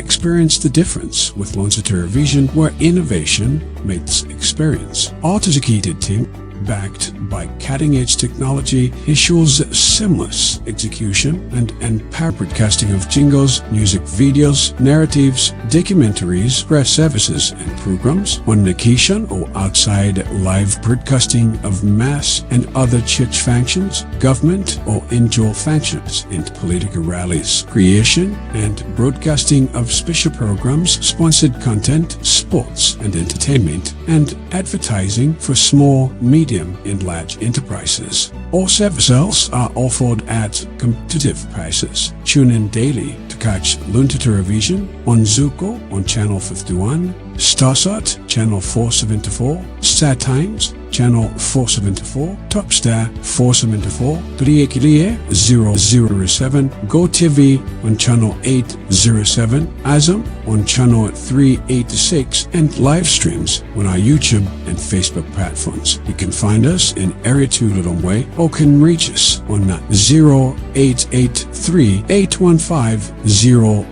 Experience the difference with Luntha Television, where innovation meets experience. Our dedicated team, backed by cutting-edge technology, ensures seamless execution and empowered broadcasting of jingles, music videos, narratives, documentaries, press services and programs on location or outside, live broadcasting of mass and other church functions, government or indoor functions, and political rallies, creation and broadcasting of special programs, sponsored content, sports and entertainment, and advertising for small, medium and large enterprises. All services are offered at competitive prices. Tune in daily to catch Luntha Television on Zuko on Channel 51, Starsat Channel 474, Star Times Channel 474, Topstar 474, Kriye 007, GoTV on Channel 807, Azam on Channel 386, and live streams on our YouTube and Facebook platforms. You can find us in Area 2 Lilongwe or can reach us on 0883 815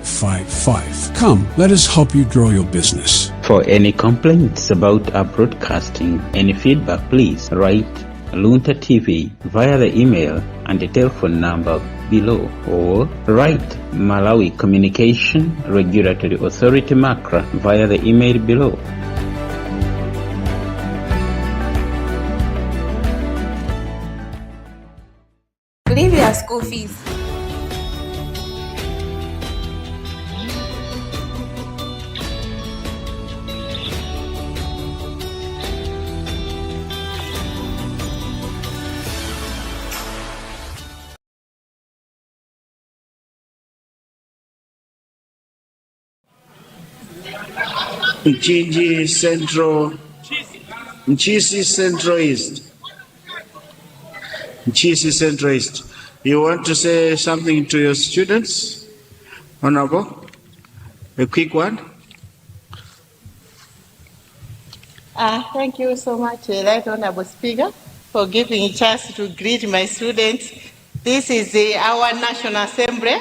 055. Come, let us help you grow your business. For any complaints about our broadcasting, any feedback, please write Luntha TV via the email and the telephone number below, or write Malawi Communication Regulatory Authority MACRA via the email below. Leave your school fees. Mchisi Central East. You want to say something to your students, Honorable? A quick one. Thank you so much, Right Honorable Speaker, for giving a chance to greet my students. This is our National Assembly.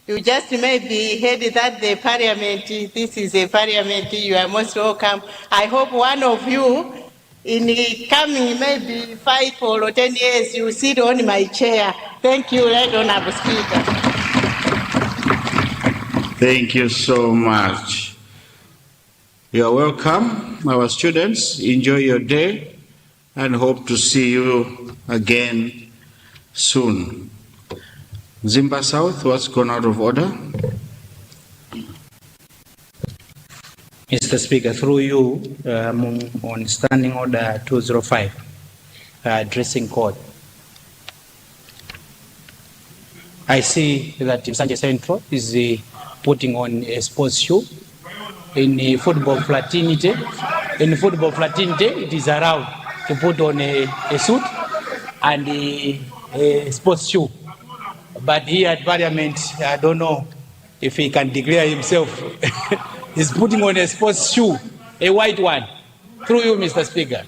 You just maybe heard that the Parliament, this is a Parliament, you are most welcome. I hope one of you, in the coming maybe 5 or 10 years, you sit on my chair. Thank you, Right Honorable Speaker. Thank you so much. You are welcome, our students. Enjoy your day and hope to see you again soon. Zimba South, what's gone out of order? Mr. Speaker, through you, on Standing Order 205, dressing code. I see that Msanje Central is putting on a sports shoe. In football fraternity, it is allowed to put on a suit and a sports shoe. But here at Parliament, I don't know if he can declare himself. He's putting on a sports shoe, a white one. Through you, Mr. Speaker.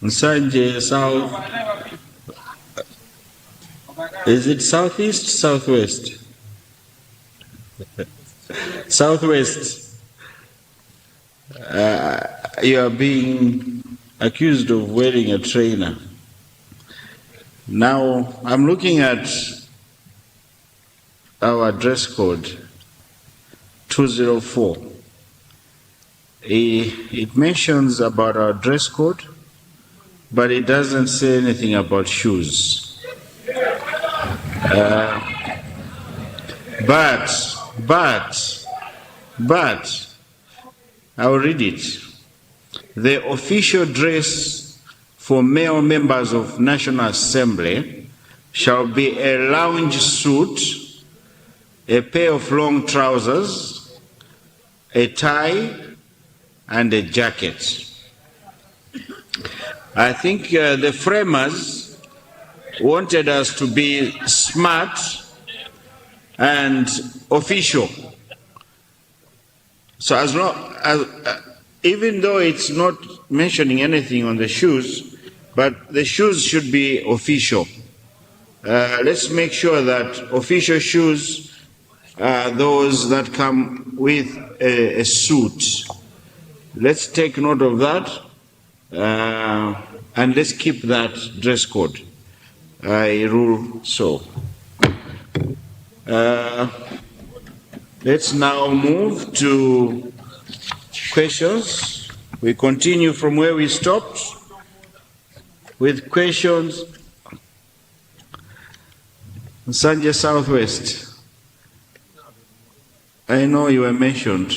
Msanje South. Is it southeast, southwest? Southwest. You are being accused of wearing a trainer. Now, I'm looking at our dress code 204. It mentions about our dress code, but it doesn't say anything about shoes. But, I'll read it. The official dress for male members of National Assembly shall be a lounge suit, a pair of long trousers, a tie, and a jacket. I think the framers wanted us to be smart and official. So as long as, even though it's not mentioning anything on the shoes, but the shoes should be official. Let's make sure that official shoes are those that come with a suit. Let's take note of that, and let's keep that dress code. I rule so. Let's now move to questions. We continue from where we stopped with questions. Sanjay Southwest, I know you were mentioned.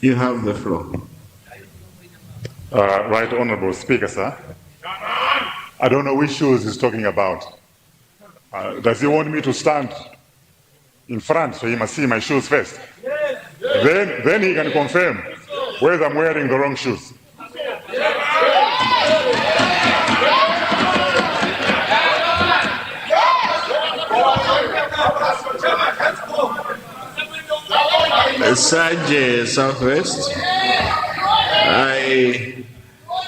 You have the floor. Right Honorable Speaker, sir. I don't know which shoes he's talking about. Does he want me to stand in front so he must see my shoes first? Then he can confirm whether I'm wearing the wrong shoes. Sanjay Southwest,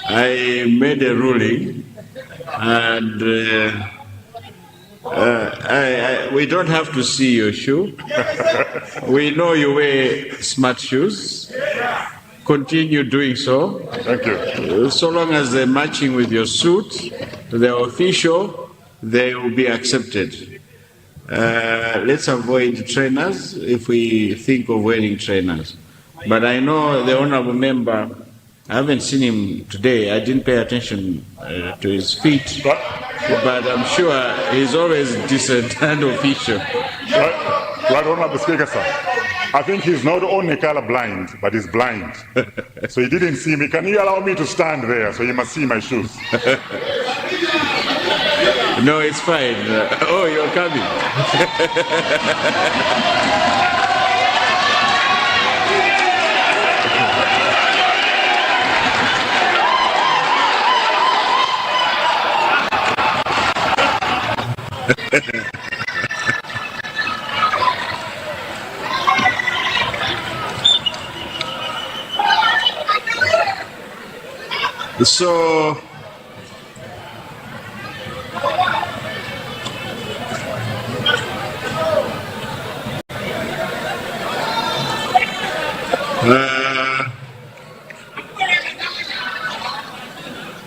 I made a ruling, and we don't have to see your shoe. We know you wear smart shoes. Continue doing so. Thank you. So long as they're matching with your suit, they're official, they will be accepted. Let's avoid trainers if we think of wearing trainers. But I know the honorable member, I haven't seen him today. I didn't pay attention to his feet, but I'm sure he's always decent and official. Right Honorable Speaker, sir. I think he's not only colorblind, but he's blind. So he didn't see me. Can you allow me to stand there so he must see my shoes? No, it's fine. Oh, you're coming. So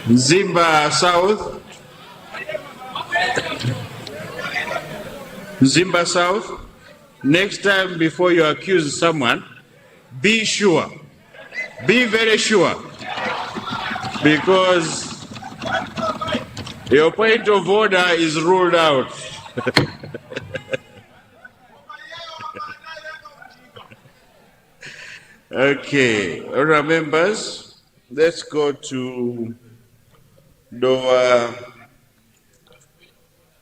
Zimba South. Zimba South. Next time before you accuse someone, be sure. Be very sure. Because your point of order is ruled out. Okay, honorable members, let's go to Doha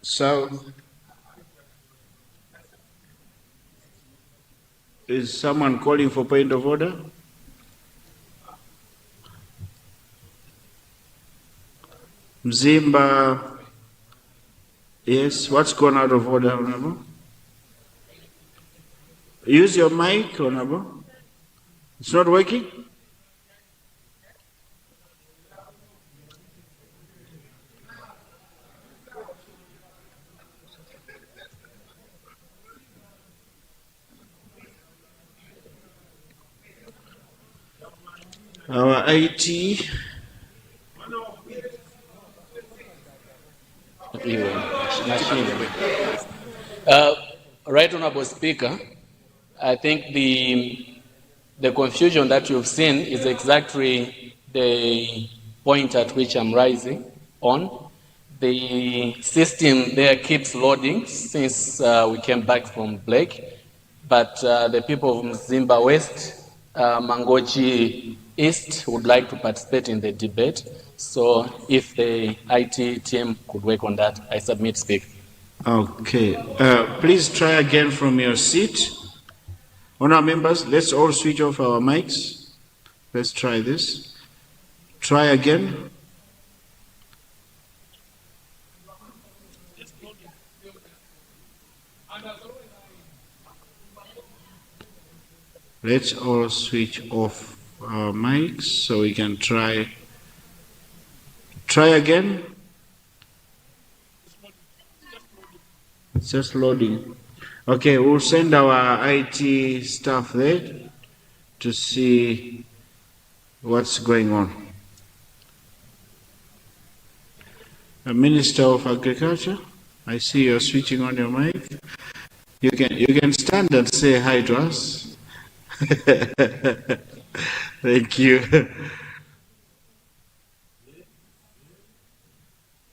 South. Is someone calling for point of order? Mzimba, yes, what's gone out of order, Honorable? Use your mic, Honorable. It's not working? Our IT. Right Honorable Speaker, I think the confusion that you've seen is exactly the point at which I'm rising on. The system there keeps loading since we came back from break, but the people of Mzimba West, Mangochi East would like to participate in the debate. So if the IT team could work on that, I submit, Speaker. Okay. Please try again from your seat. Honourable members, let's all switch off our mics. Let's try this. Try again. Let's all switch off our mics so we can try. Try again. It's just loading. Okay, we'll send our IT staff there to see what's going on. Minister of Agriculture, I see you're switching on your mic. You can stand and say hi to us. Thank you.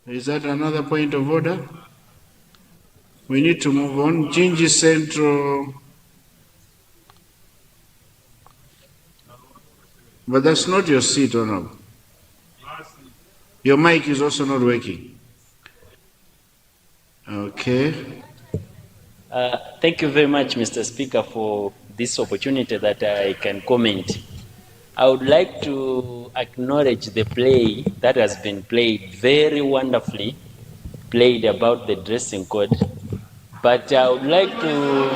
Is that another point of order? We need to move on. Gingy Central. But that's not your seat, Honorable. Your mic is also not working. Okay. Thank you very much, Mr. Speaker, for this opportunity that I can comment. I would like to acknowledge the play that has been played, very wonderfully played about the dressing code. But I would like to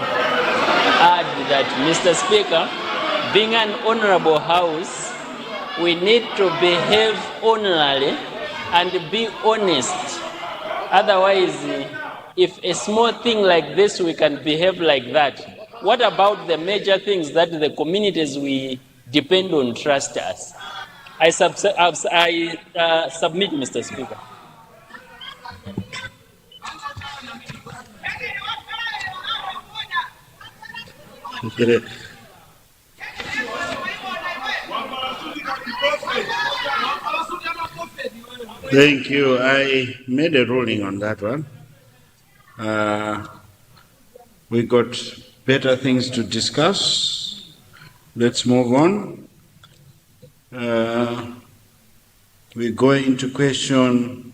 add that, Mr. Speaker, being an honorable house, we need to behave honorably and be honest. Otherwise, if a small thing like this, we can behave like that, what about the major things that the communities we depend on trust us? I submit, Mr. Speaker. Thank you. I made a ruling on that one. We got better things to discuss. Let's move on. We go into question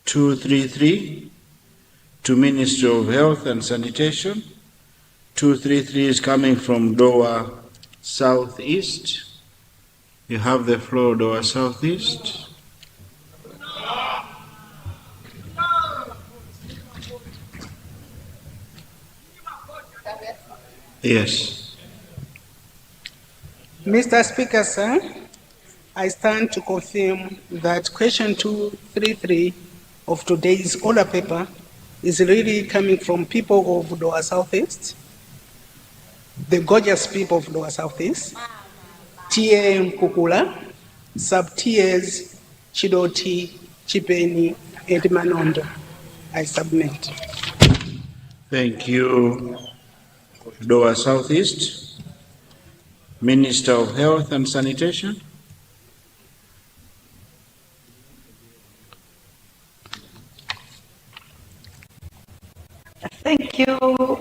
233 to Ministry of Health and Sanitation. 233 is coming from Doha Southeast. You have the floor, Doha Southeast. Yes. Mr. Speaker, sir, I stand to confirm that question 233 of today's order paper is really coming from people of Doha Southeast, the gorgeous people of Doha Southeast, TM Kukula, sub-tiers Chidoti, Chipeni, and Manondo. I submit. Thank you, Doha Southeast. Minister of Health and Sanitation. Thank you,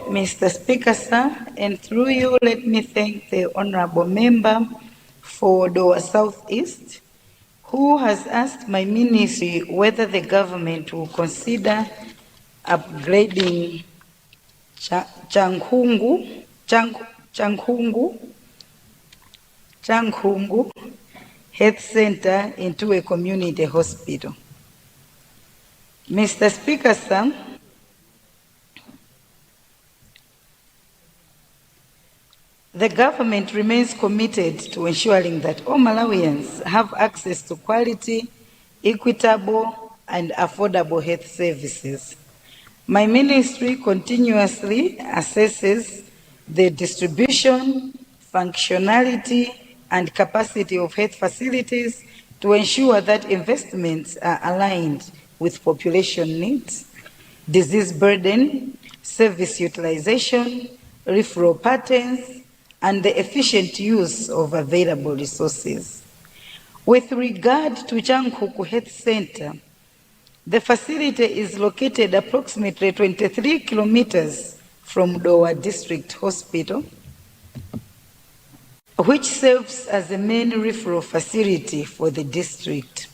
Mr. Speaker, sir, and through you, let me thank the honorable member for Doha Southeast, who has asked my ministry whether the government will consider upgrading Changhungu Health Center into a community hospital. Mr. Speaker, sir, the government remains committed to ensuring that all Malawians have access to quality, equitable, and affordable health services. My ministry continuously assesses the distribution, functionality, and capacity of health facilities to ensure that investments are aligned with population needs, disease burden, service utilization, referral patterns, and the efficient use of available resources. With regard to Chankuku Health Center, the facility is located approximately 23 kilometers from Dowa District Hospital, which serves as the main referral facility for the district.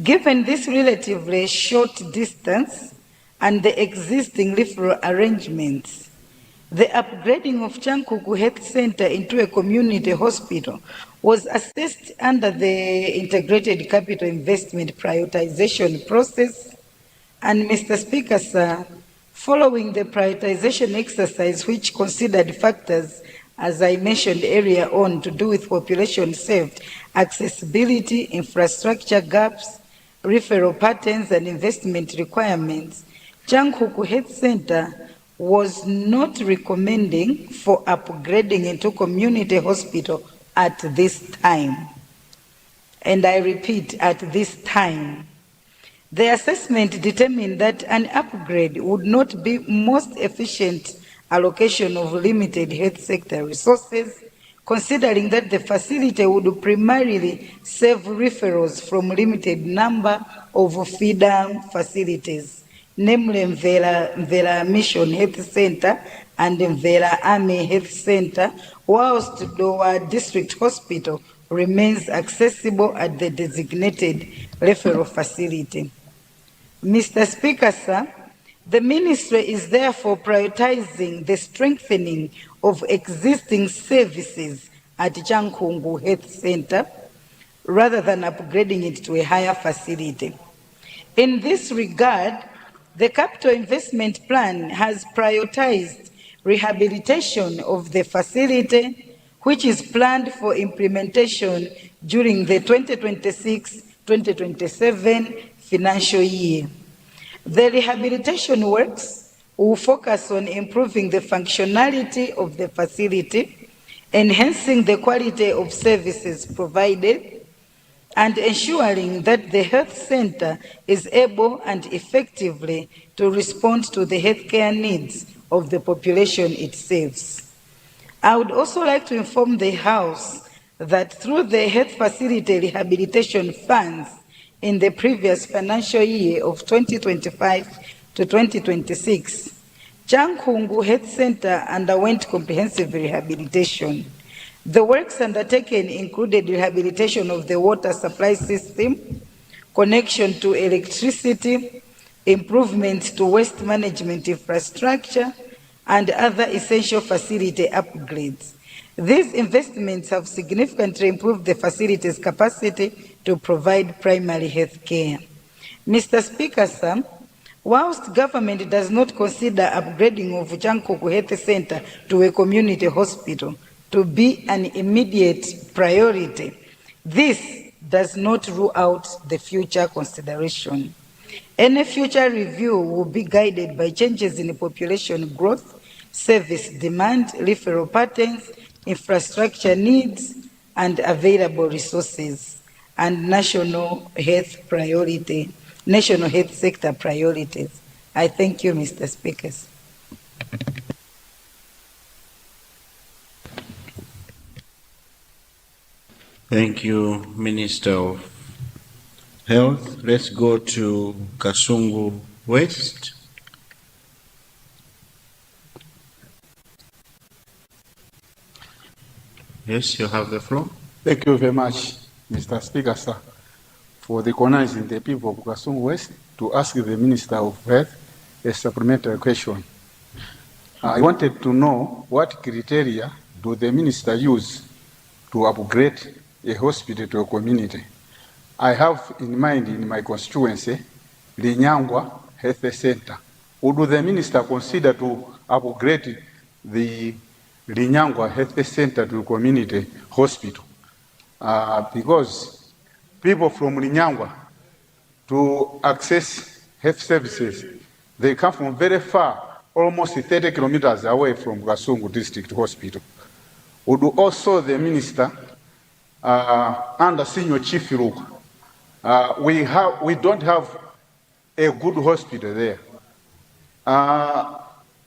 Given this relatively short distance and the existing referral arrangements, the upgrading of Chankuku Health Center into a community hospital was assessed under the Integrated Capital Investment Prioritization process. And Mr. Speaker, sir, following the prioritization exercise, which considered factors, as I mentioned earlier on, to do with population saved, accessibility, infrastructure gaps, referral patterns, and investment requirements, Chankuku Health Center was not recommending for upgrading into community hospital at this time. And I repeat, at this time. The assessment determined that an upgrade would not be most efficient allocation of limited health sector resources, considering that the facility would primarily serve referrals from limited number of feeder facilities, namely Mvela Mission Health Center and Mvela Army Health Center, whilst Dowa District Hospital remains accessible at the designated referral facility. Mr. Speaker, sir, the Ministry is therefore prioritizing the strengthening of existing services at Chankuku Health Center rather than upgrading it to a higher facility. In this regard, the Capital Investment Plan has prioritized rehabilitation of the facility, which is planned for implementation during the 2026-2027 financial year. The rehabilitation works will focus on improving the functionality of the facility, enhancing the quality of services provided, and ensuring that the health center is able and effectively to respond to the healthcare needs of the population it serves. I would also like to inform the House that through the health facility rehabilitation funds in the previous financial year of 2025 to 2026, Chankuku Health Center underwent comprehensive rehabilitation. The works undertaken included rehabilitation of the water supply system, connection to electricity, improvements to waste management infrastructure, and other essential facility upgrades. These investments have significantly improved the facility's capacity to provide primary health care. Mr. Speaker, sir, whilst government does not consider upgrading of Chankuku Health Center to a community hospital to be an immediate priority, this does not rule out the future consideration. Any future review will be guided by changes in population growth, service demand, referral patterns, infrastructure needs, and available resources, and national health sector priorities. I thank you, Mr. Speaker. Thank you, Minister of Health. Let's go to Kasungu West. Yes, you have the floor. Thank you very much, Mr. Speaker, sir, for recognizing the people of Kasungu West to ask the Minister of Health a supplementary question. I wanted to know what criteria do the Minister use to upgrade a hospital to a community. I have in mind in my constituency, Linyangwa Health Center. Would the Minister consider to upgrade the Linyangwa Health Center to a community hospital? Because people from Linyangwa to access health services, they come from very far, almost 30 kilometers away from Kasungu District Hospital. Would also the Minister, under Senior Chief Luka, we don't have a good hospital there.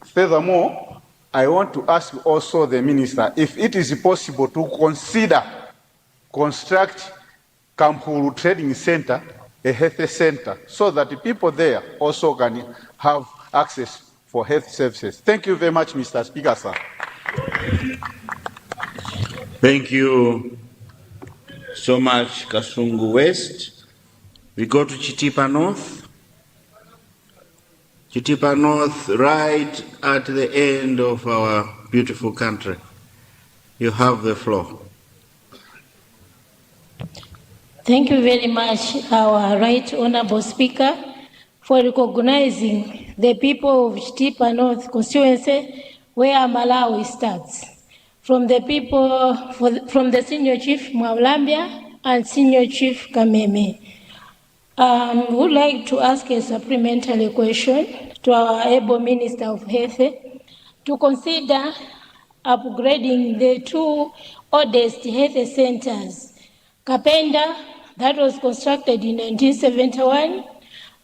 Furthermore, I want to ask also the minister if it is possible to consider construct Kampuru Trading Center, a health center, so that the people there also can have access for health services. Thank you very much, Mr. Speaker, sir. Thank you so much, Kasungu West. We go to Chitipa North. Chitipa North, right at the end of our beautiful country. You have the floor. Thank you very much, our Right Honourable Speaker, for recognizing the people of Chitipa North constituency where Malawi starts. From the people, from the Senior Chief Mwalambia and Senior Chief Kameme. Would like to ask a supplementary question to our able Minister of Health to consider upgrading the two oldest health centers, Kapenda, that was constructed in 1971,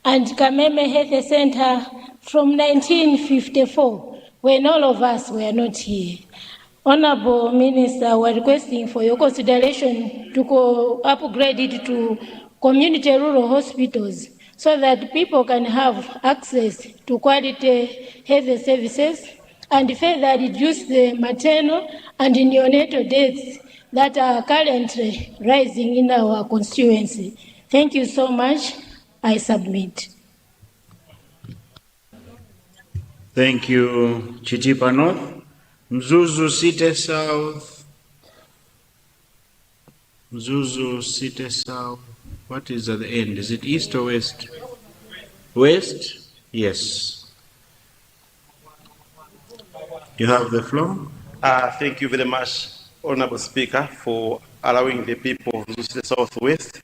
and Kameme Health Center from 1954, when all of us were not here. Honorable Minister, we're requesting for your consideration to upgrade it to community rural hospitals so that people can have access to quality health services and further reduce the maternal and neonatal deaths that are currently rising in our constituency. Thank you so much. I submit. Thank you, Chitipa North. Mzuzu City South. Mzuzu City South. What is at the end? Is it east or west? West? Yes. You have the floor. Thank you very much, Honorable Speaker, for allowing the people of the Southwest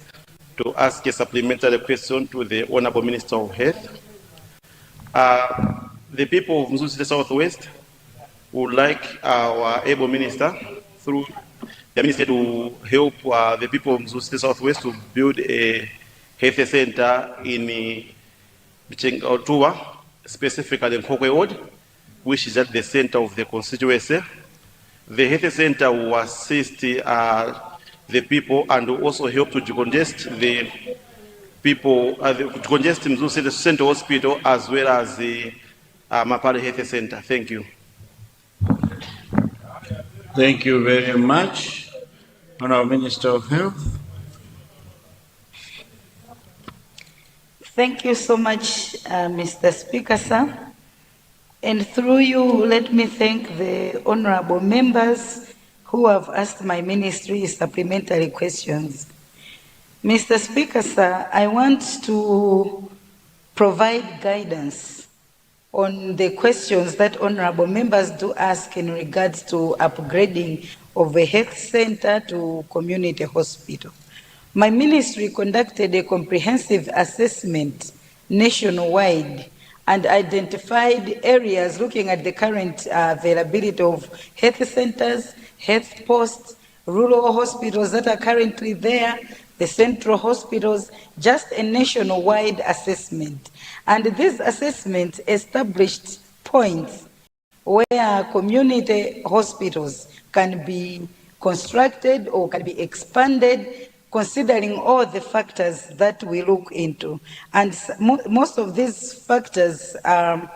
to ask a supplementary question to the Honorable Minister of Health. The people of the Southwest would like our able minister, through the minister, to help the people of the Southwest to build a health center in Otua, specifically in Kokwe Ward, which is at the center of the constituency. The health center will assist the people and will also help to decongest the people, to decongest Mzuzu Central Hospital as well as the Mapale Health Center. Thank you. Thank you very much, Honorable Minister of Health. Thank you so much, Mr. Speaker, sir. And through you, let me thank the honorable members who have asked my ministry supplementary questions. Mr. Speaker, sir, I want to provide guidance on the questions that honorable members do ask in regards to upgrading of a health center to community hospital. My ministry conducted a comprehensive assessment nationwide and identified areas looking at the current availability of health centers, health posts, rural hospitals that are currently there, the central hospitals, just a nationwide assessment. And this assessment established points where community hospitals can be constructed or can be expanded, considering all the factors that we look into. And most of these factors are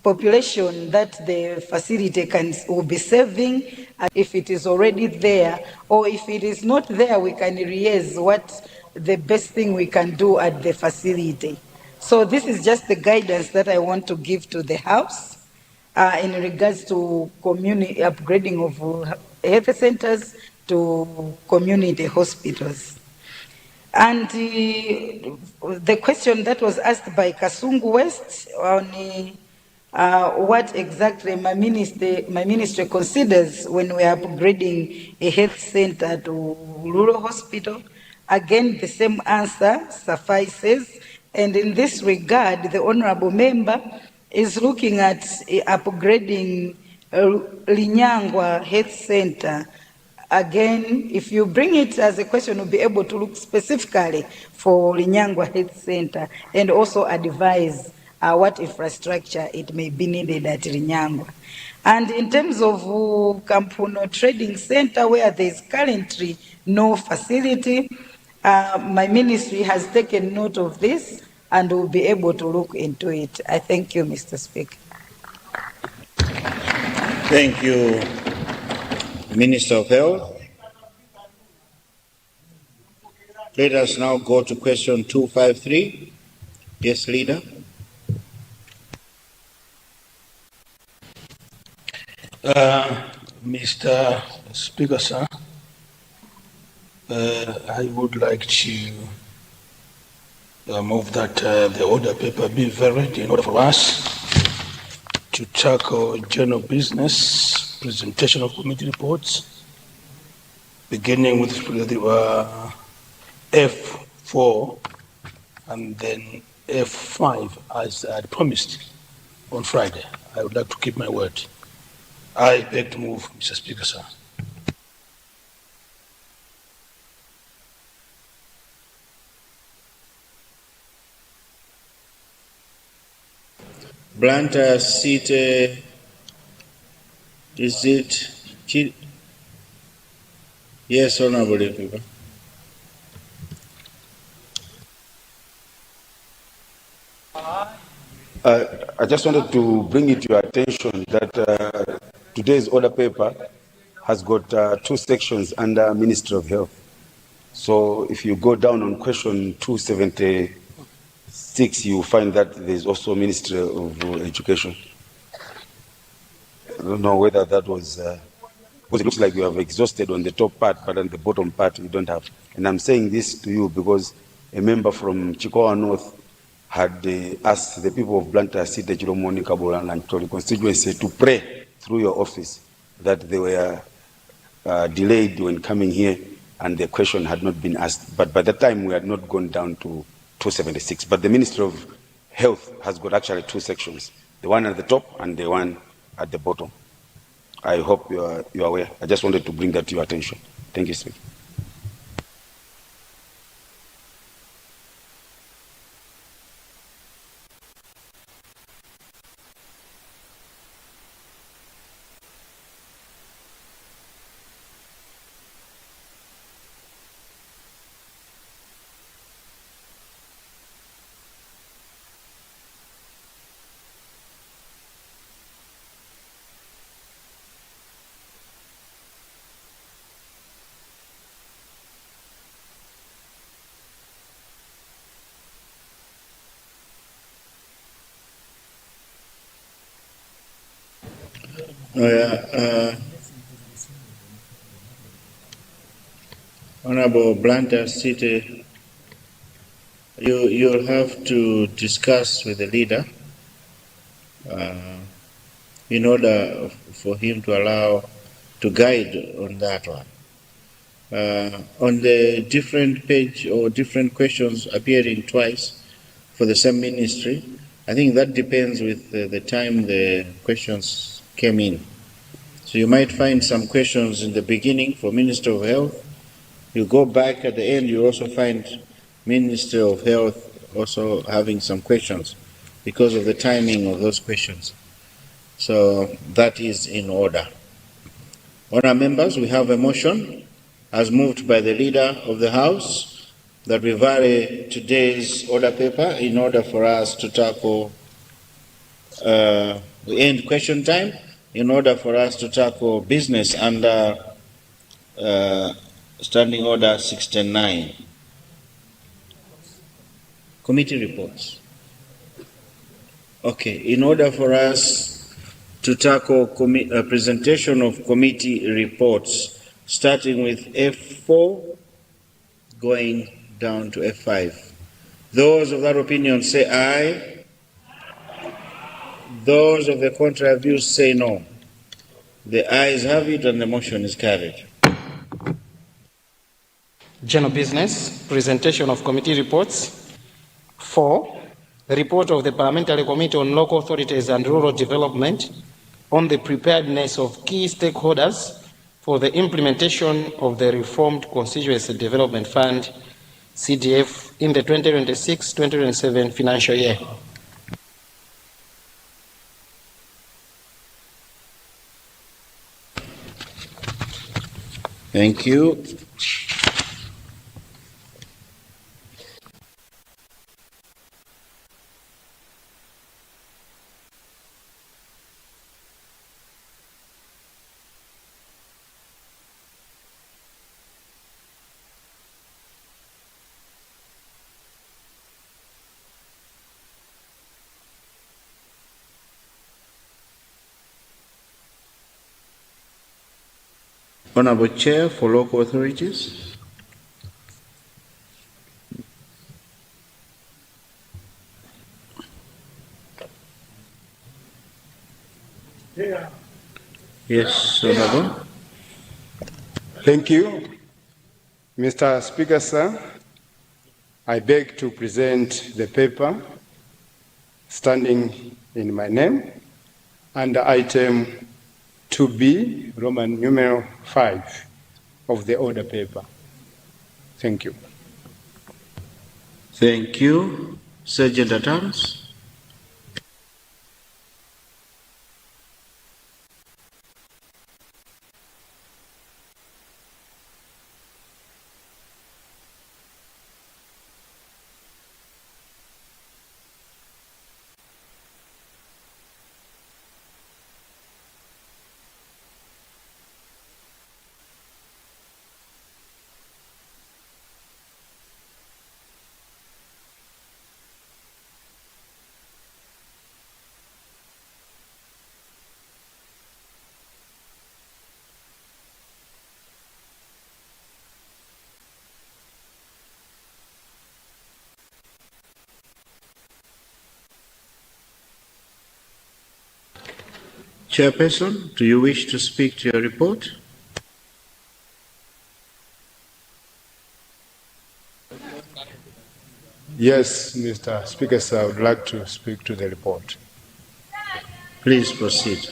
population that the facility will be serving, if it is already there, or if it is not there, we can realize what the best thing we can do at the facility. So this is just the guidance that I want to give to the House in regards to community upgrading of health centers to community hospitals. And the question that was asked by Kasungu West on what exactly my ministry considers when we are upgrading a health center to rural hospital, again, the same answer suffices. And in this regard, the honorable member is looking at upgrading Linyangwa Health Center. Again, if you bring it as a question, we'll be able to look specifically for Linyangwa Health Center and also advise what infrastructure it may be needed at Linyangwa. And in terms of Kampuno Trading Center, where there is currently no facility, my ministry has taken note of this and will be able to look into it. I thank you, Mr. Speaker. Thank you, Minister of Health. Let us now go to question 253. Yes, Leader. Mr. Speaker, sir, I would like to move that the order paper be varied in order for us to tackle general business, presentation of committee reports, beginning with the F4 and then F5 as I promised on Friday. I would like to keep my word. I beg to move, Mr. Speaker, sir. Luntha seat, is it? Yes, Honorable Leader. I just wanted to bring it to your attention that today's order paper has got 2 sections under Ministry of Health. So if you go down on question 276, you find that there's also Ministry of Education. I don't know whether that was, because it looks like you have exhausted on the top part, but on the bottom part you don't have. And I'm saying this to you because a member from Chikowa North had asked the people of Luntha City, Chiromoni, Kabola, and Tori constituency to pray through your office that they were delayed when coming here and the question had not been asked. But by the time we had not gone down to 276. But the Ministry of Health has got actually 2 sections, the one at the top and the one at the bottom. I hope you are aware. I just wanted to bring that to your attention. Thank you, Speaker. Honorable Luntha City, you'll have to discuss with the leader in order for him to allow to guide on that one. On the different page or different questions appearing twice for the same ministry, I think that depends with the time the questions came in. So you might find some questions in the beginning for Minister of Health. You go back at the end, you also find Minister of Health also having some questions because of the timing of those questions. So that is in order. Honourable members, we have a motion as moved by the Leader of the House that we vary today's order paper in order for us to tackle, we end question time in order for us to tackle business under Standing Order 69. Committee reports. Okay, in order for us to tackle presentation of committee reports, starting with F4, going down to F5. Those of that opinion say aye. Those of the contrary view say no. The ayes have it and the motion is carried. General business, presentation of committee reports. 4, the report of the Parliamentary Committee on Local Authorities and Rural Development on the preparedness of key stakeholders for the implementation of the Reformed Constituency Development Fund, CDF, in the 2026-2027 financial year. Thank you. Honorable Chair for Local Authorities. Yes, Honorable. Thank you. Mr. Speaker, sir, I beg to present the paper standing in my name under item 2B, Roman numeral 5 of the order paper. Thank you. Thank you. Sergeant at Arms. Chairperson, do you wish to speak to your report? Yes, Mr. Speaker, sir, I would like to speak to the report. Please proceed.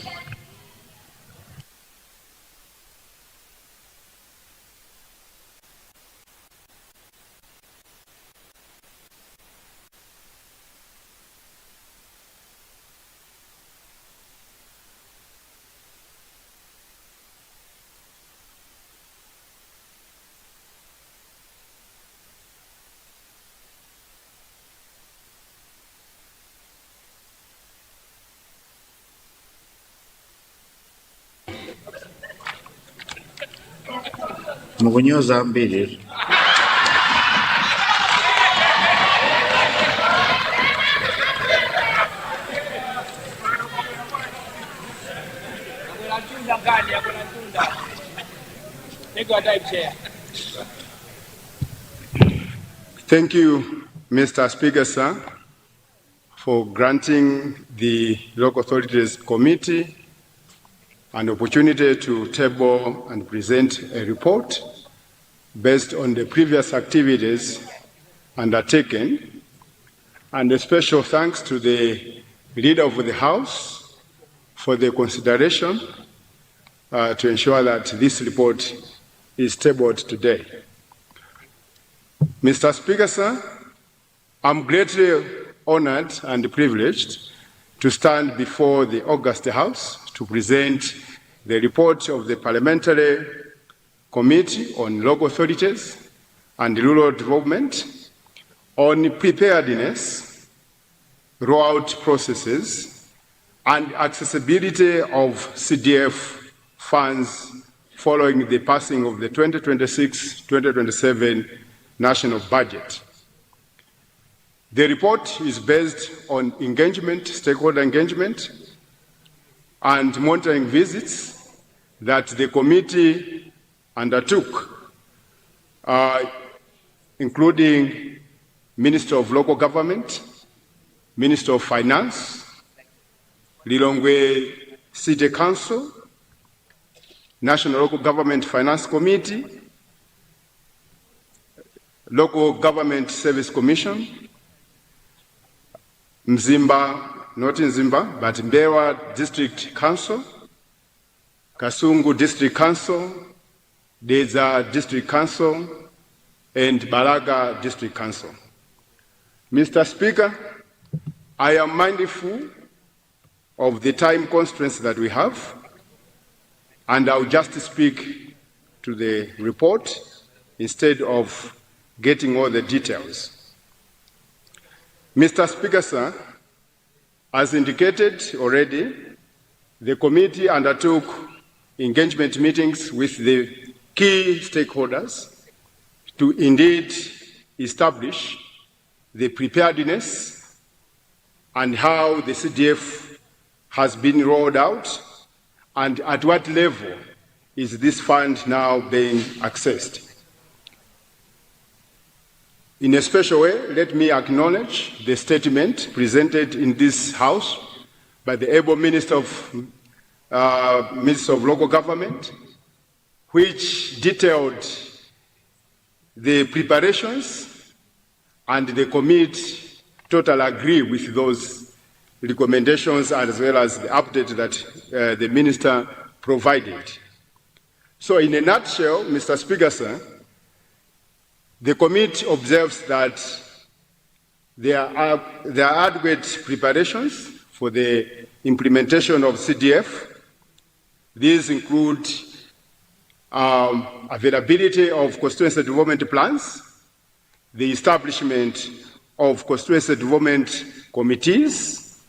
Mugunyoza mbili. Thank you, Mr. Speaker, sir, for granting the Local Authorities Committee an opportunity to table and present a report based on the previous activities undertaken, and a special thanks to the Leader of the House for the consideration to ensure that this report is tabled today. Mr. Speaker, sir, I'm greatly honored and privileged to stand before the August House to present the report of the Parliamentary Committee on Local Authorities and Rural Development on preparedness, rollout processes, and accessibility of CDF funds following the passing of the 2026-2027 national budget. The report is based on engagement, stakeholder engagement, and monitoring visits that the committee undertook, including Minister of Local Government, Minister of Finance, Lilongwe City Council, National Local Government Finance Committee, Local Government Service Commission, Mzimba, not in Zimba, but Mbewa District Council, Kasungu District Council, Deza District Council, and Balaga District Council. Mr. Speaker, I am mindful of the time constraints that we have, and I'll just speak to the report instead of getting all the details. Mr. Speaker, sir, as indicated already, the committee undertook engagement meetings with the key stakeholders to indeed establish the preparedness and how the CDF has been rolled out and at what level is this fund now being accessed. In a special way, let me acknowledge the statement presented in this House by the able Minister of Local Government, which detailed the preparations, and the committee totally agree with those recommendations as well as the update that the Minister provided. So in a nutshell, Mr. Speaker, sir, the committee observes that there are adequate preparations for the implementation of CDF. These include availability of constituency development plans, the establishment of constituency development committees,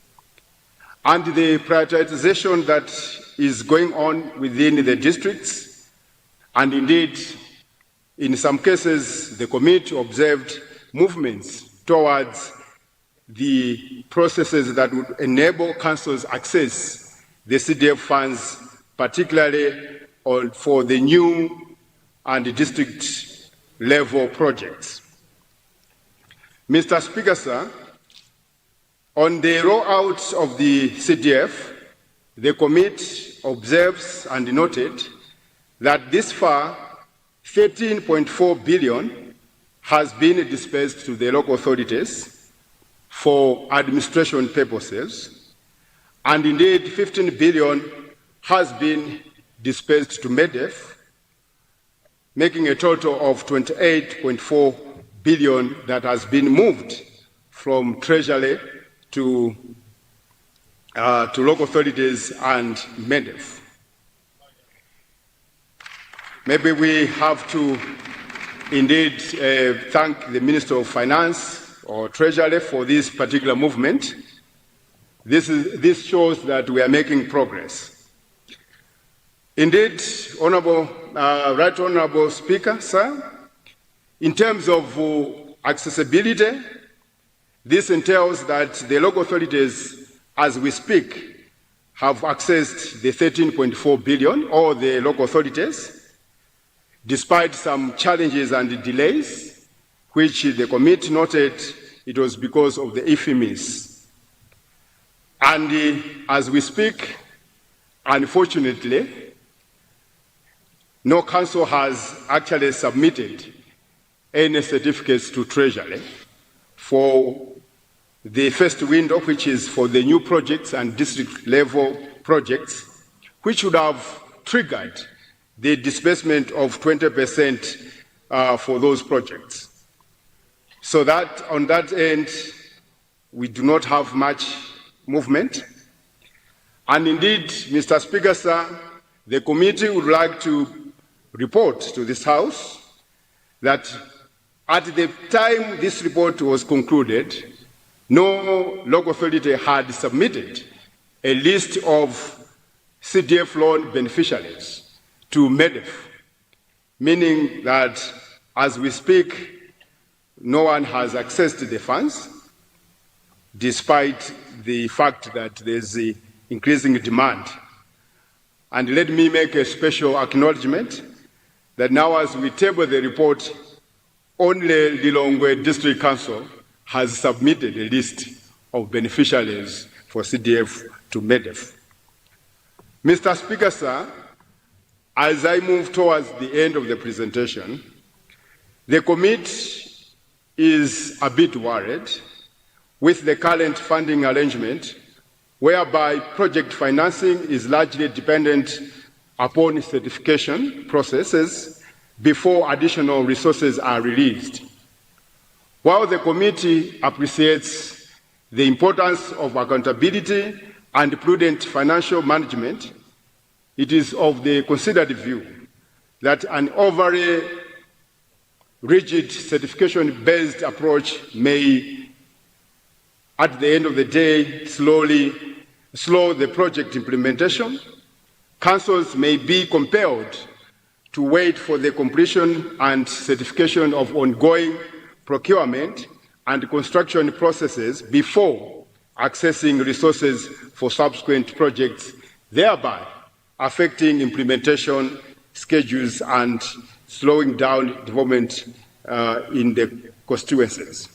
and the prioritization that is going on within the districts. And indeed, in some cases, the committee observed movements towards the processes that would enable councils access the CDF funds, particularly for the new and district level projects. Mr. Speaker, sir, on the rollout of the CDF, the committee observes and noted that this far 13.4 billion has been dispersed to the local authorities for administration purposes, and indeed 15 billion has been dispersed to MEDEF, making a total of 28.4 billion that has been moved from Treasury to local authorities and MEDEF. Maybe we have to indeed thank the Minister of Finance or Treasury for this particular movement. This shows that we are making progress. Indeed, Right Honourable Speaker, sir, in terms of accessibility, this entails that the local authorities, as we speak, have accessed the 13.4 billion, or the local authorities, despite some challenges and delays, which the committee noted it was because of the FMEs. And as we speak, unfortunately, no council has actually submitted any certificates to Treasury for the first window, which is for the new projects and district level projects, which would have triggered the disbursement of 20% for those projects. So that on that end, we do not have much movement. And indeed, Mr. Speaker, sir, the committee would like to report to this House that at the time this report was concluded, no local authority had submitted a list of CDF loan beneficiaries to MEDEF, meaning that as we speak, no one has accessed the funds, despite the fact that there's the increasing demand. And let me make a special acknowledgement that now as we table the report, only Lilongwe District Council has submitted a list of beneficiaries for CDF to MEDEF. Mr. Speaker, sir, as I move towards the end of the presentation, the committee is a bit worried with the current funding arrangement, whereby project financing is largely dependent upon certification processes before additional resources are released. While the committee appreciates the importance of accountability and prudent financial management, it is of the considered view that an overly rigid certification-based approach may, at the end of the day, slow the project implementation. Councils may be compelled to wait for the completion and certification of ongoing procurement and construction processes before accessing resources for subsequent projects, thereby affecting implementation schedules and slowing down development in the constituencies.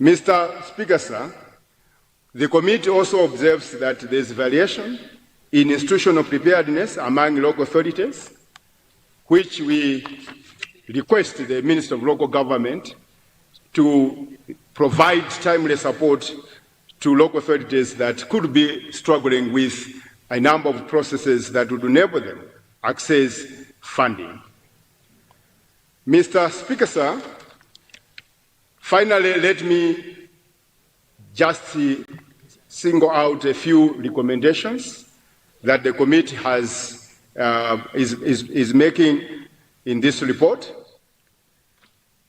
Mr. Speaker, sir, the committee also observes that there is variation in institutional preparedness among local authorities, which we request the Minister of Local Government to provide timely support to local authorities that could be struggling with a number of processes that would enable them access funding. Mr. Speaker, sir, finally, let me just single out a few recommendations that the committee is making in this report.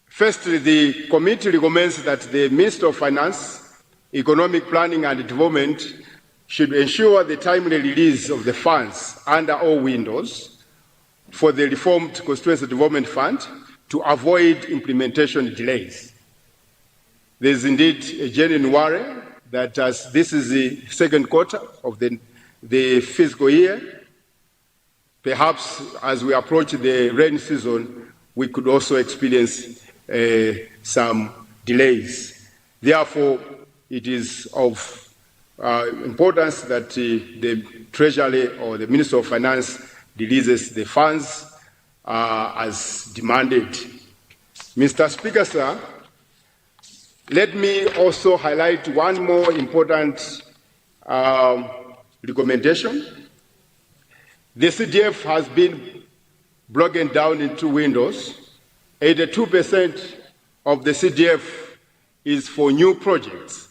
Firstly, the committee recommends that the Minister of Finance, Economic Planning and Development should ensure the timely release of the funds under all windows for the reformed Constituency Development Fund to avoid implementation delays. There is indeed a genuine worry that as this is the second quarter of the fiscal year, perhaps as we approach the rainy season, we could also experience some delays. Therefore, it is of importance that the Treasury or the Minister of Finance releases the funds as demanded. Mr. Speaker, sir, let me also highlight one more important recommendation. The CDF has been broken down into windows. 82% of the CDF is for new projects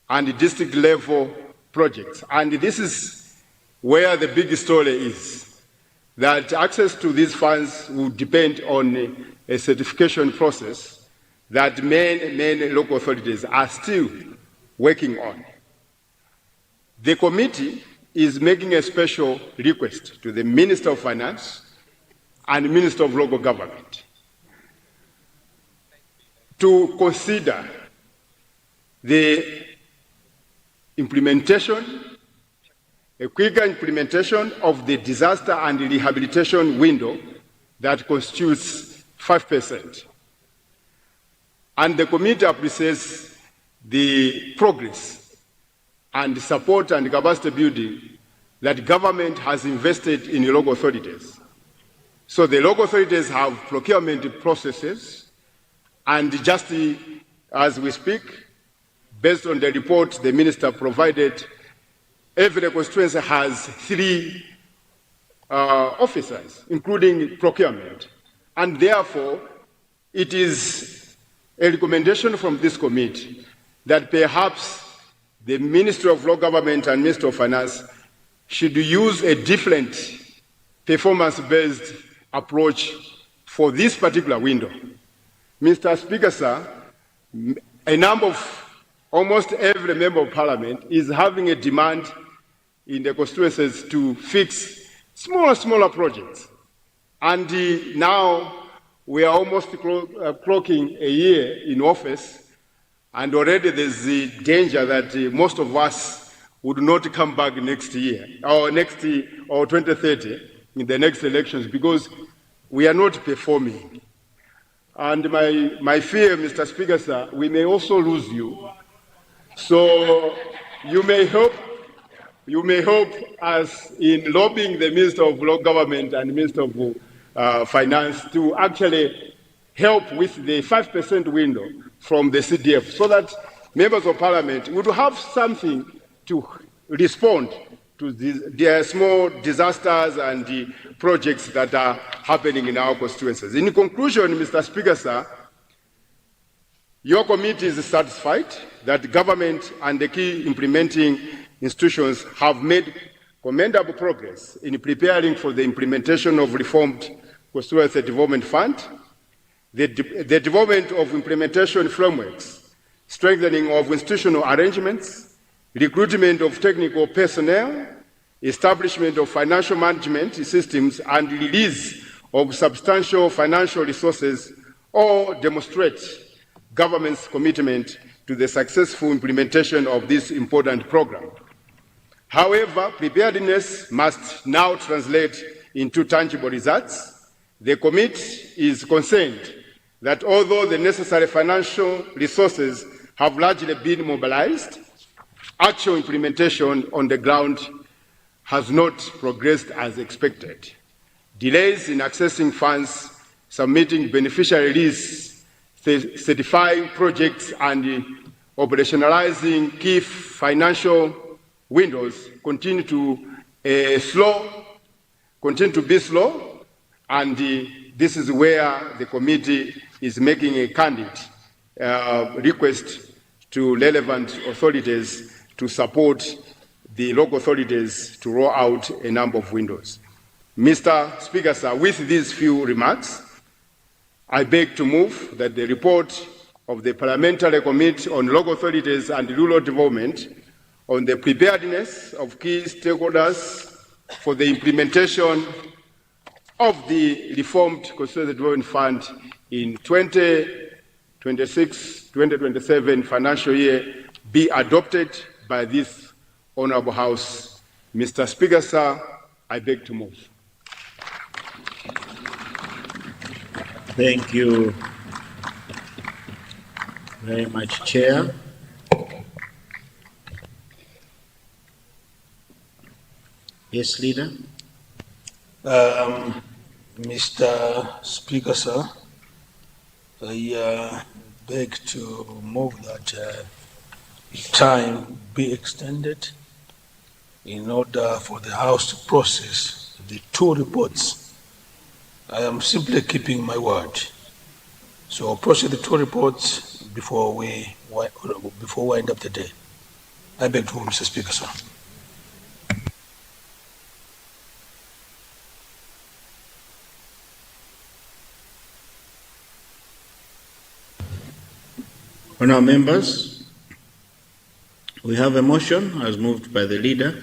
and district level projects. And this is where the big story is, that access to these funds will depend on a certification process that many local authorities are still working on. The committee is making a special request to the Minister of Finance and Minister of Local Government to consider the implementation, a quicker implementation of the disaster and rehabilitation window that constitutes 5%. And the committee appreciates the progress and support and capacity building that government has invested in local authorities. So the local authorities have procurement processes, and just as we speak, based on the report the minister provided, every constituency has 3 officers, including procurement. And therefore, it is a recommendation from this committee that perhaps the Ministry of Local Government and Ministry of Finance should use a different performance-based approach for this particular window. Mr. Speaker, sir, almost every member of parliament is having a demand in the constituencies to fix smaller projects. And now we are almost clocking a year in office, and already there's the danger that most of us would not come back next year, or 2030 in the next elections, because we are not performing. And my fear, Mr. Speaker, sir, we may also lose you. So you may help us in lobbying the Minister of Local Government and Minister of Finance to actually help with the 5% window from the CDF, so that members of parliament would have something to respond to their small disasters and the projects that are happening in our constituencies. In conclusion, Mr. Speaker, sir, your committee is satisfied that the government and the key implementing institutions have made commendable progress in preparing for the implementation of reformed Constituency Development Fund, the development of implementation frameworks, strengthening of institutional arrangements, recruitment of technical personnel, establishment of financial management systems, and release of substantial financial resources all demonstrate government's commitment to the successful implementation of this important program. However, preparedness must now translate into tangible results. The committee is concerned that although the necessary financial resources have largely been mobilized, actual implementation on the ground has not progressed as expected. Delays in accessing funds, submitting beneficiary lists, certifying projects, and operationalizing key financial windows continue to be slow, and this is where the committee is making a candid request to relevant authorities to support the local authorities to roll out a number of windows. Mr. Speaker, sir, with these few remarks, I beg to move that the report of the Parliamentary Committee on Local Authorities and Rural Development on the preparedness of key stakeholders for the implementation of the reformed Constituency Development Fund in 2026-2027 financial year be adopted by this Honourable House. Mr. Speaker, sir, I beg to move. Thank you very much, Chair. Yes, Leader. Mr. Speaker, sir, I beg to move that time be extended in order for the House to process the two reports. I am simply keeping my word. So I'll process the two reports before we wind up the day. I beg to move, Mr. Speaker, sir. Honourable members, we have a motion as moved by the leader.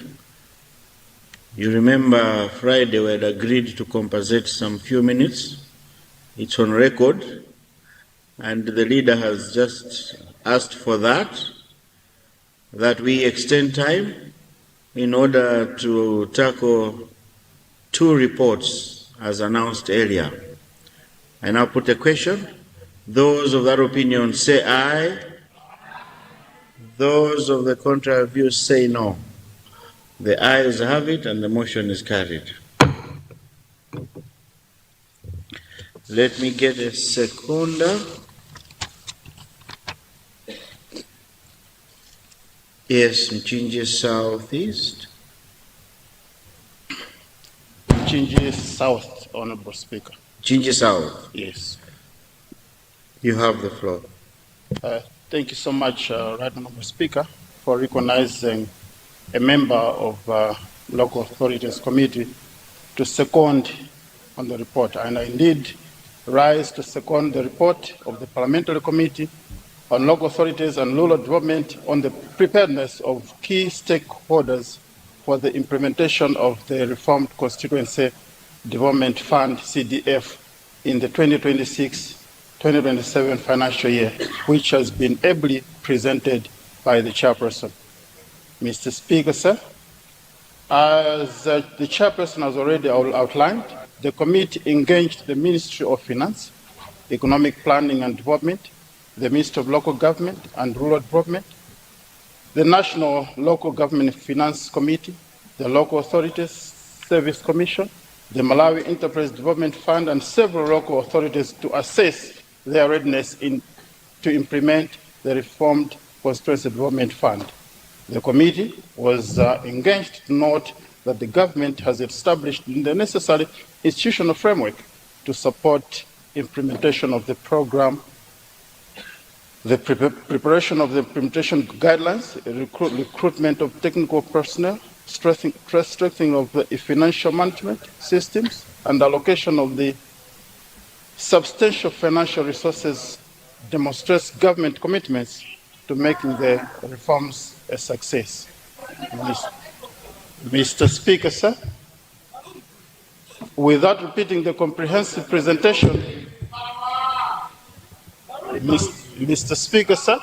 You remember Friday we had agreed to compensate some few minutes. It's on record, and the leader has just asked for that we extend time in order to tackle two reports as announced earlier. I now put a question. Those of that opinion say aye. Those of the contrary view say no. The ayes have it and the motion is carried. Let me get a seconder. Yes, Mchinji Southeast. Mchinji South, Honorable Speaker. Mchinji South. Yes. You have the floor. Thank you so much, Right Honorable Speaker, for recognizing a member of Local Authorities Committee to second on the report. And I indeed rise to second the report of the Parliamentary Committee on Local Authorities and Rural Development on the preparedness of key stakeholders for the implementation of the Reformed Constituency Development Fund, CDF, in the 2026-2027 financial year, which has been ably presented by the chairperson. Mr. Speaker, sir, as the chairperson has already outlined, the committee engaged the Ministry of Finance, Economic Planning and Development, the Ministry of Local Government and Rural Development, the National Local Government Finance Committee, the Local Authorities Service Commission, the Malawi Enterprise Development Fund, and several local authorities to assess their readiness to implement the reformed Constituency Development Fund. The committee was engaged to note that the government has established the necessary institutional framework to support implementation of the program, the preparation of the implementation guidelines, recruitment of technical personnel, strengthening of the financial management systems, and allocation of the substantial financial resources demonstrates government commitments to making the reforms a success. Mr. Speaker, sir, without repeating the comprehensive presentation, Mr. Speaker, sir,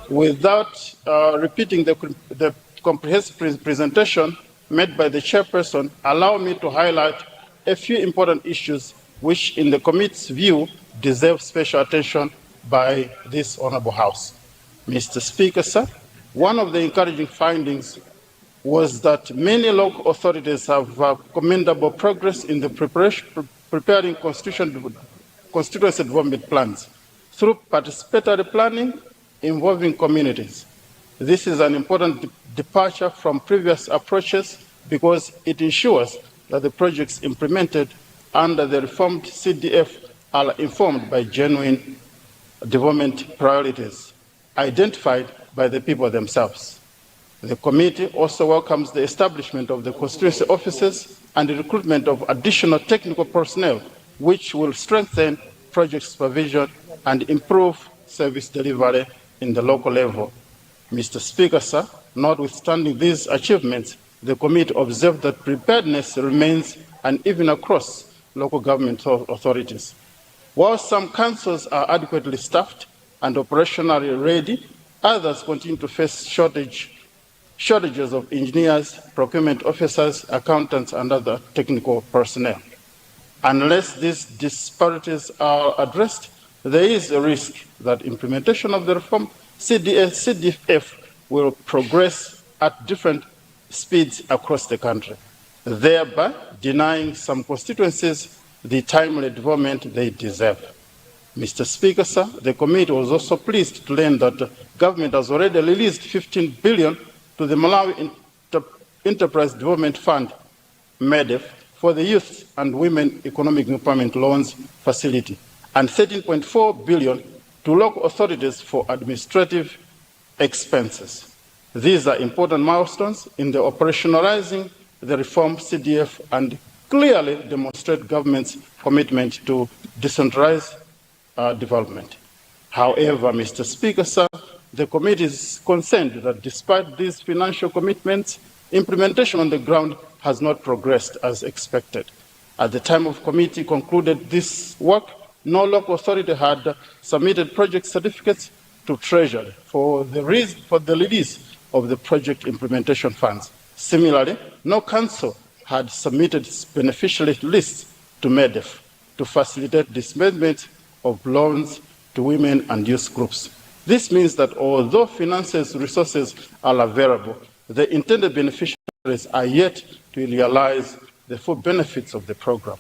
without repeating the comprehensive presentation made by the chairperson, allow me to highlight a few important issues which, in the committee's view, deserve special attention by this honorable House. Mr. Speaker, sir, one of the encouraging findings was that many local authorities have commendable progress in the preparing constituency development plans through participatory planning involving communities. This is an important departure from previous approaches because it ensures that the projects implemented under the reformed CDF are informed by genuine development priorities identified by the people themselves. The committee also welcomes the establishment of the constituency offices and the recruitment of additional technical personnel, which will strengthen project supervision and improve service delivery in the local level. Mr. Speaker, sir, notwithstanding these achievements, the committee observed that preparedness remains uneven across local government authorities. While some councils are adequately staffed and operationally ready, others continue to face shortages of engineers, procurement officers, accountants, and other technical personnel. Unless these disparities are addressed, there is a risk that implementation of the reform CDF will progress at different speeds across the country, thereby denying some constituencies the timely development they deserve. Mr. Speaker, sir, the committee was also pleased to learn that the government has already released 15 billion to the Malawi Enterprise Development Fund, MEDEF, for the Youth and Women Economic Empowerment Loans Facility, and 13.4 billion to local authorities for administrative expenses. These are important milestones in the operationalizing the reform CDF and clearly demonstrate government's commitment to decentralized development. However, Mr. Speaker, sir, the committee is concerned that despite these financial commitments, implementation on the ground has not progressed as expected. At the time of committee concluded this work, no local authority had submitted project certificates to Treasury for the release of the project implementation funds. Similarly, no council had submitted beneficiary lists to MEDEF to facilitate disbursement of loans to women and youth groups. This means that although resources are available, the intended beneficiaries are yet to realize the full benefits of the program.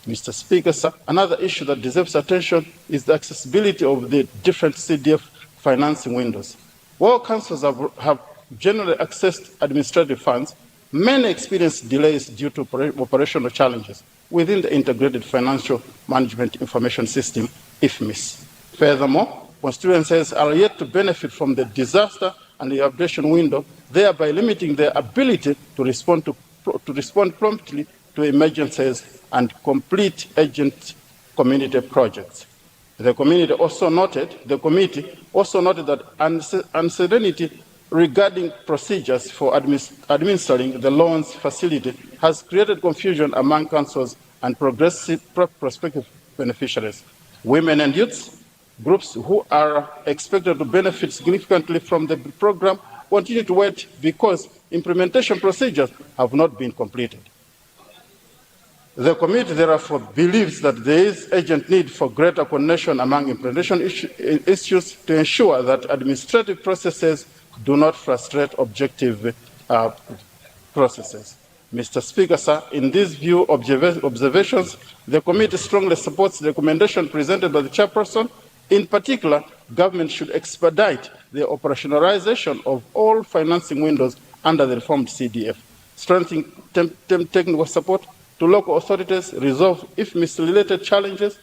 Mr. Speaker, sir, another issue that deserves attention is the accessibility of the different CDF financing windows. While councils have generally accessed administrative funds, many experience delays due to operational challenges within the Integrated Financial Management Information System, IFMIS. Furthermore, constituencies are yet to benefit from the disaster and the updation window, thereby limiting their ability to respond promptly to emergencies and complete urgent community projects. The committee also noted that uncertainty regarding procedures for administering the loans facility has created confusion among councils and prospective beneficiaries. Women and youths groups who are expected to benefit significantly from the program continue to wait because implementation procedures have not been completed. The committee therefore believes that there is urgent need for greater coordination among implementation issues to ensure that administrative processes do not frustrate objective processes. Mr. Speaker, sir, in these view observations, the committee strongly supports the recommendation presented by the chairperson. In particular, government should expedite the operationalization of all financing windows under the reformed CDF, strengthen technical support to local authorities, resolve if misrelated challenges,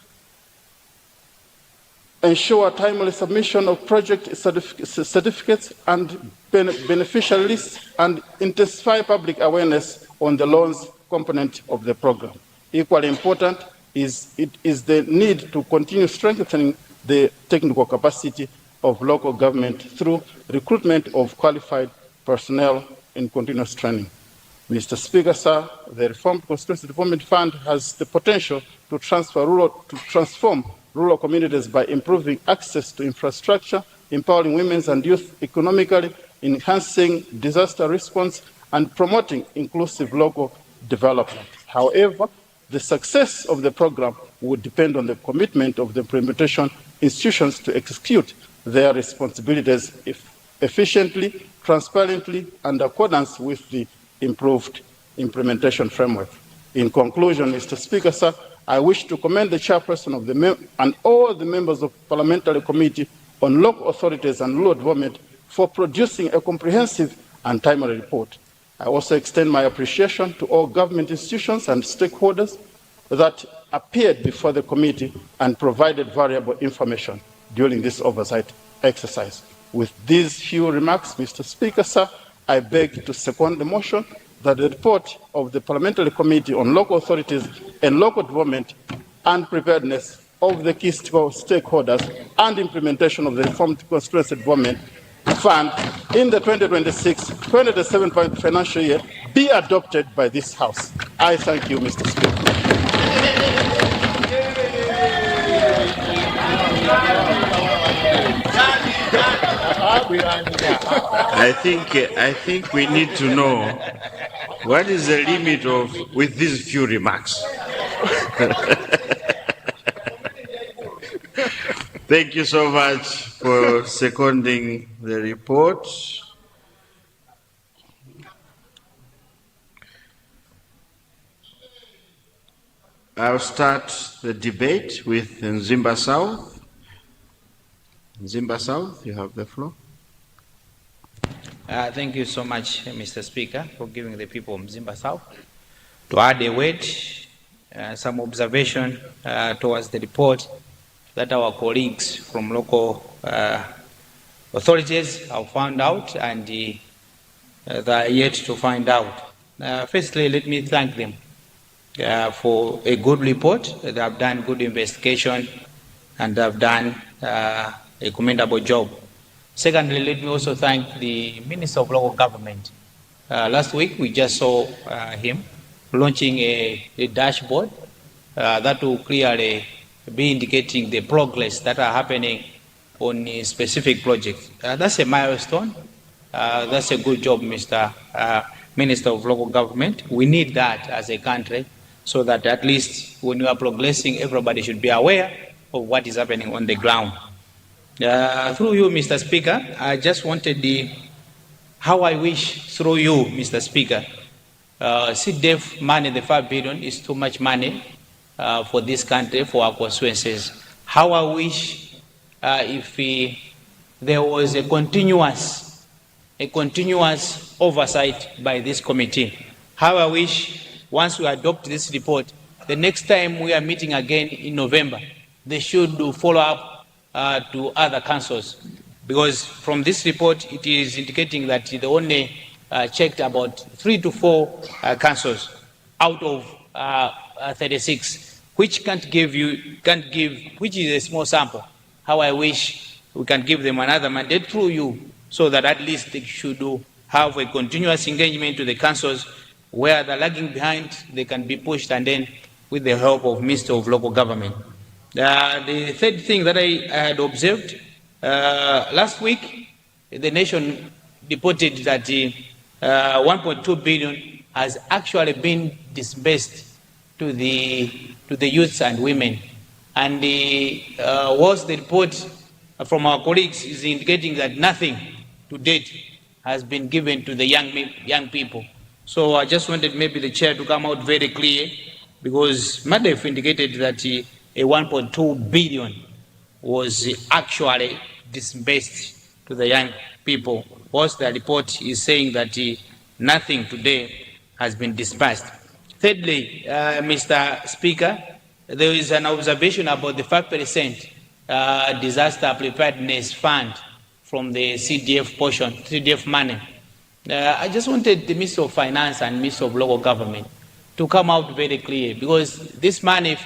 ensure timely submission of project certificates and beneficial lists, and intensify public awareness on the loans component of the program. Equally important is the need to continue strengthening the technical capacity of local government through recruitment of qualified personnel in continuous training. Mr. Speaker, sir, the Reformed Constituency Development Fund has the potential to transform rural communities by improving access to infrastructure, empowering women and youth economically, enhancing disaster response, and promoting inclusive local development. However, the success of the program would depend on the commitment of the implementation institutions to execute their responsibilities efficiently, transparently, and in accordance with the improved implementation framework. In conclusion, Mr. Speaker, sir, I wish to commend the chairperson of and all the members of the Parliamentary Committee on Local Authorities and Rural Development for producing a comprehensive and timely report. I also extend my appreciation to all government institutions and stakeholders that appeared before the committee and provided valuable information during this oversight exercise. With these few remarks, Mr. Speaker, sir, I beg to second the motion that the report of the Parliamentary Committee on Local Authorities and Local Development and Preparedness of the key stakeholders and implementation of the Reformed Constituency Development Fund in the 2026-2027 financial year be adopted by this House. I thank you, Mr. Speaker. I think we need to know what is the limit with these few remarks. Thank you so much for seconding the report. I'll start the debate with Nzimba South. Nzimba South, you have the floor. Thank you so much, Mr. Speaker, for giving the people of Mzimba South to add a word, some observation towards the report that our colleagues from local authorities have found out and they are yet to find out. Firstly, let me thank them for a good report. They have done good investigation and they have done a commendable job. Secondly, let me also thank the Minister of Local Government. Last week, we just saw him launching a dashboard that will clearly be indicating the progress that are happening on a specific projects. That's a milestone. That's a good job, Mr. Minister of Local Government. We need that as a country so that at least when we are progressing, everybody should be aware of what is happening on the ground. Through you, Mr. Speaker, I just wanted how I wish, through you, Mr. Speaker, CDF money, the 5 billion, is too much money for this country, for our constituencies. How I wish if there was a continuous oversight by this committee. How I wish once we adopt this report, the next time we are meeting again in November, they should do follow up to other councils, because from this report it is indicating that they only checked about 3 to 4 councils out of 36, which which is a small sample. How I wish we can give them another mandate through you, so that at least they should have a continuous engagement to the councils where they're lagging behind, they can be pushed, and then with the help of Minister of Local Government. The third thing that I had observed, last week, the nation reported that 1.2 billion has actually been disbursed to the youths and women. And was the report from our colleagues is indicating that nothing to date has been given to the young people. So I just wanted maybe the chair to come out very clear, because Madef indicated that a 1.2 billion was actually disbursed to the young people, whilst the report is saying that nothing today has been disbursed. Thirdly, Mr. Speaker, there is an observation about the 5% disaster preparedness fund from the CDF portion, CDF money. I just wanted the Minister of Finance and Minister of Local Government to come out very clear, because this money, if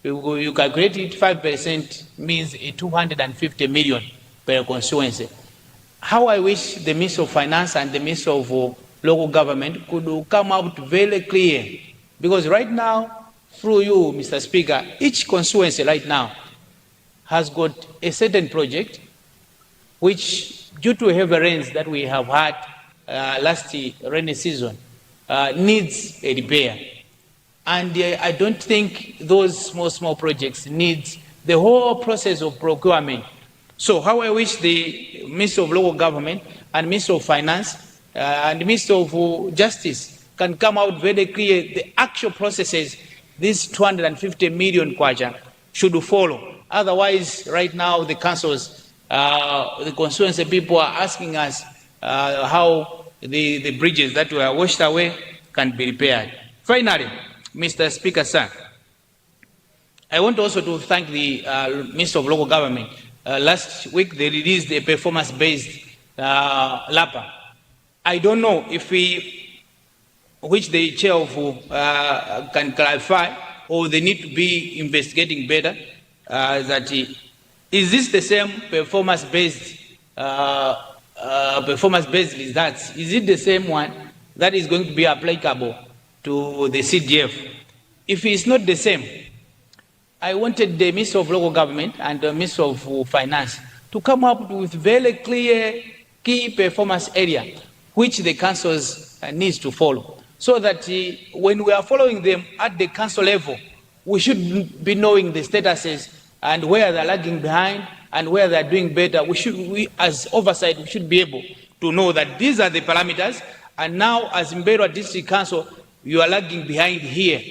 you calculate it, 5% means 250 million per constituency. How I wish the Minister of Finance and the Minister of Local Government could come out very clear, because right now, through you, Mr. Speaker, each constituency right now has got a certain project which, due to heavy rains that we have had last rainy season, needs a repair. And I don't think those small projects need the whole process of procurement. So how I wish the Minister of Local Government and Minister of Finance and Minister of Justice can come out very clear the actual processes this 250 million kwacha should follow. Otherwise, right now, the councils, the constituency people are asking us how the bridges that were washed away can be repaired. Finally, Mr. Speaker, sir, I want also to thank the Minister of Local Government. Last week, they released a performance-based LAPA. I don't know if which the chair of can clarify, or they need to be investigating better, that is this the same performance-based results? Is it the same one that is going to be applicable to the CDF? If it's not the same, I wanted the Minister of Local Government and the Minister of Finance to come up with very clear key performance area which the councils needs to follow, so that when we are following them at the council level, we should be knowing the statuses and where they're lagging behind and where they're doing better. We as oversight, we should be able to know that these are the parameters, and now as Mberwa District Council, you are lagging behind here.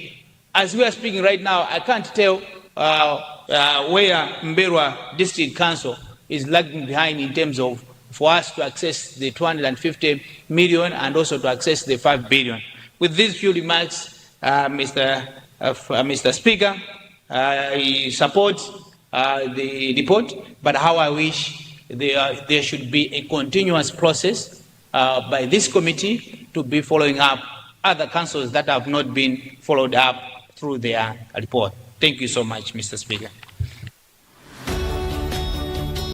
As we are speaking right now, I can't tell where Mberwa District Council is lagging behind in terms of for us to access the 250 million and also to access the 5 billion. With these few remarks, Mr. Speaker, I support the report, but how I wish there should be a continuous process by this committee to be following up other councils that have not been followed up through their report. Thank you so much, Mr. Speaker.